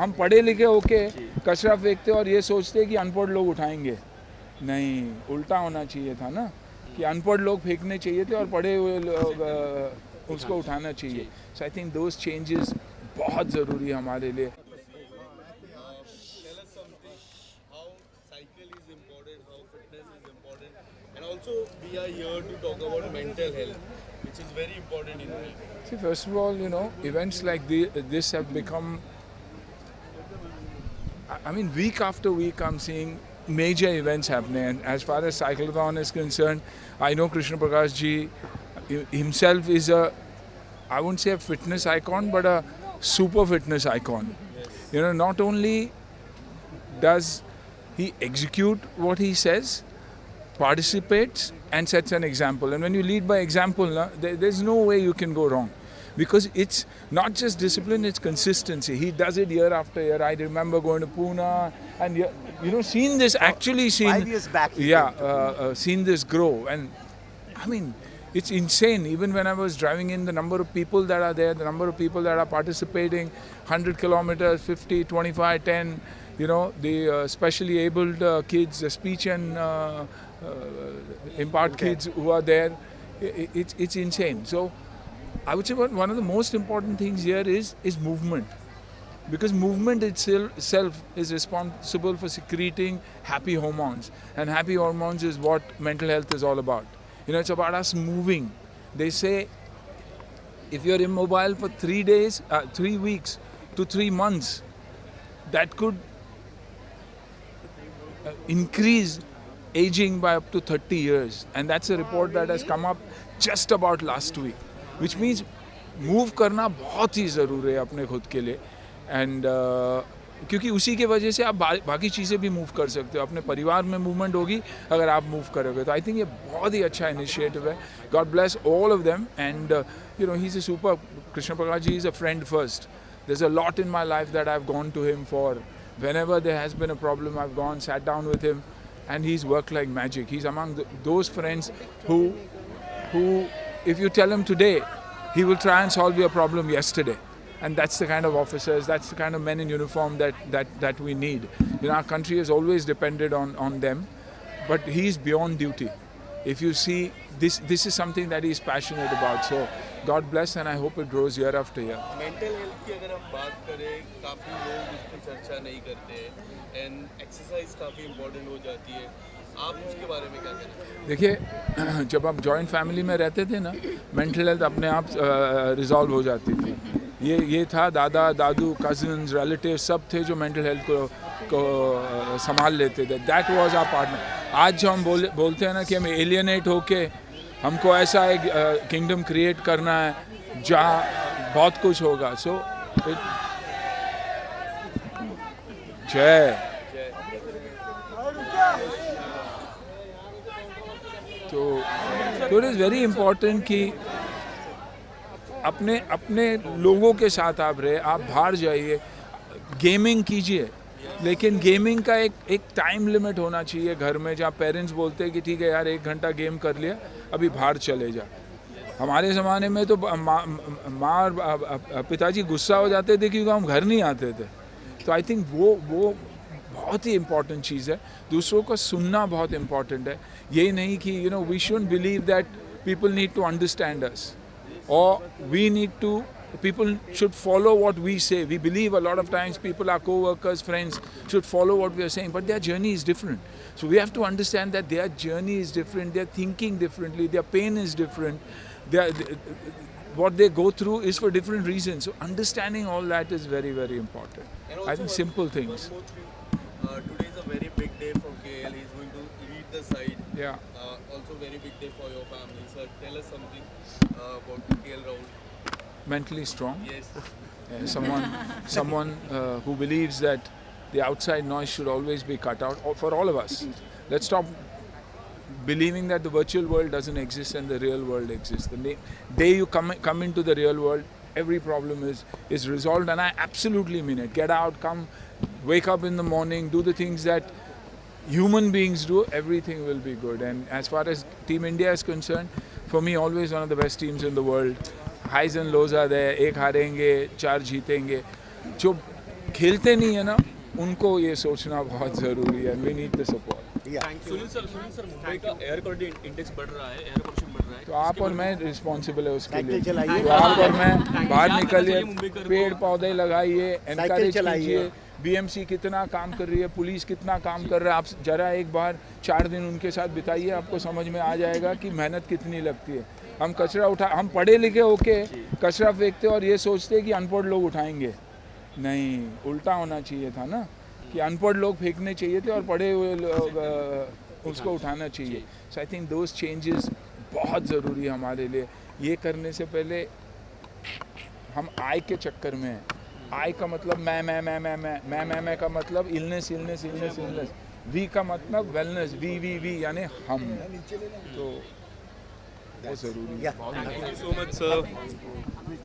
हम पढ़े लिखे होके कचरा फेंकते और ये सोचते कि अनपढ़ लोग उठाएंगे। नहीं, उल्टा होना चाहिए था ना, कि अनपढ़ लोग फेंकने चाहिए थे और पढ़े हुए लोग उसको उठाना चाहिए। सो आई थिंक दोज चेंजेस बहुत ज़रूरी है हमारे लिए। Tell us something how cycle is important, how fitness is important, and also we are here to talk about mental health, which is very important in life. See, first of all, events like this have become, I mean, week after week I'm seeing major events happening. And as far as cyclothon is concerned, I know Krishna Prakash ji himself is I wouldn't say a fitness icon, but a super fitness icon. Not only does he execute what he says, participates and sets an example. And when you lead by example, there's no way you can go wrong. Because it's not just discipline, it's consistency. He does it year after year. I remember going to Pune and seen this, actually seen. 5 years back. Seen this grow. And I mean, it's insane. Even when I was driving in, the number of people that are there, the number of people that are participating, 100 kilometers, 50, 25, 10, the specially abled kids, the speech and impart kids who are there, it's insane. So I would say one of the most important things here is movement. Because movement itself is responsible for secreting happy hormones. And happy hormones is what mental health is all about. It's about us moving. They say if you're immobile for 3 weeks to 3 months, that could increase aging by up to 30 years. And that's a report that has come up just about last week. Which means move करना बहुत ही ज़रूरी है अपने खुद के लिए. And क्योंकि उसी के वजह से आप बाकी चीज़ें भी मूव कर सकते हो. अपने परिवार में मूवमेंट होगी अगर आप मूव करोगे. तो आई थिंक ये बहुत ही अच्छा इनिशिएटिव है. God bless all of them. And he is a super. Krishna Prakash ji is a friend first. There's a lot in my life that I've gone to him for. Whenever there has been a problem, I've gone, sat down with him, and he's worked like magic. He's among those friends who, if you tell him today, he will try and solve your problem yesterday. And that's the kind of officers, that's the kind of men in uniform that we need. Our country has always depended on them, but he's beyond duty. If you see, this is something that he's passionate about. So God bless, and I hope it grows year after year. Mental health की अगर हम बात करें, काफ़ी लोग उस पर चर्चा नहीं करते हैं, एंड एक्सरसाइज काफ़ी इम्पोर्टेंट हो जाती है. आप उसके बारे में क्या कहते हैं? देखिए, जब आप जॉइंट फैमिली में रहते थे ना, मेंटल हेल्थ अपने आप रिजॉल्व हो जाती थी. ये था, दादा दादू कजिन्स रिलेटिव सब थे जो मेंटल हेल्थ को संभाल लेते थे. That was our partner. आज जो हम बोलते हैं ना कि हम एलियनेट होके हमको ऐसा एक किंगडम क्रिएट करना है जहाँ बहुत कुछ होगा. सो जय. तो इट इज़ वेरी इम्पोर्टेंट कि अपने लोगों के साथ आप रहे. आप बाहर जाइए, गेमिंग कीजिए, लेकिन गेमिंग का एक टाइम लिमिट होना चाहिए घर में, जहाँ पेरेंट्स बोलते हैं कि ठीक है यार 1 घंटा गेम कर लिया, अभी बाहर चले जा. हमारे ज़माने में तो माँ और पिताजी गुस्सा हो जाते थे क्योंकि हम घर नहीं आते थे. तो आई थिंक वो बहुत ही इम्पॉर्टेंट चीज़ है. दूसरों को सुनना बहुत इम्पॉर्टेंट है. यही नहीं कि we shouldn't believe that people need to understand us, or people should follow what we say. We believe a lot of times people, our co-workers, friends, should follow what we are saying, but their journey is different. So we have to understand that their journey is different, they're thinking differently, their pain is different, what they go through is for different reasons. So understanding all that is very, very important. I think simple things. Today is a very big day for KL. He's going to lead the side. Yeah. Also very big day for your family. Sir, tell us something about KL Rahul. Mentally strong. Yes. Someone who believes that the outside noise should always be cut out for all of us. Let's stop believing that the virtual world doesn't exist and the real world exists. The day you come into the real world, every problem is resolved, and I absolutely mean it. Get out, come, wake up in the morning, do the things that human beings do, everything will be good. And as far as Team India is concerned, for me, always one of the best teams in the world. Highs and lows are there. 1 हारेंगे, 4 जीतेंगे. जो खेलते नहीं है ना, उनको ये सोचना बहुत ज़रूरी है. We need the support. Sunil sir Mumbai का एयर क्वालिटी इंडेक्स बढ़ रहा है, एयर पोल्यूशन बढ़ रहा है. तो आप और मैं रिस्पॉन्सिबल है उसके लिए. चलाइए। तो आप और मैं बाहर क्या निकलिए, करना चाहिए मुंबई कर पेड़ पौधे लगाइए, एनकरेज चलाइए। कीजिए. बीएमसी कितना काम कर रही है, पुलिस कितना काम कर रहा है. आप जरा एक बार 4 दिन उनके साथ बिताइए, आपको समझ में आ जाएगा कि मेहनत कितनी लगती है. हम कचरा हम पढ़े लिखे होके कचरा फेंकते और ये सोचते कि अनपढ़ लोग उठाएंगे. नहीं, उल्टा होना चाहिए था ना, कि अनपढ़ लोग फेंकने चाहिए थे और पढ़े हुए लोग उसको उठाना चाहिए. सो आई थिंक दोज चेंजेस बहुत ज़रूरी है हमारे लिए. ये करने से पहले हम आय के चक्कर में हैं. आय का मतलब मैं का मतलब इलनेस. वी का मतलब वेलनेस. वी यानी हम. तो वो ज़रूरी है. Yeah. Thank you so much sir.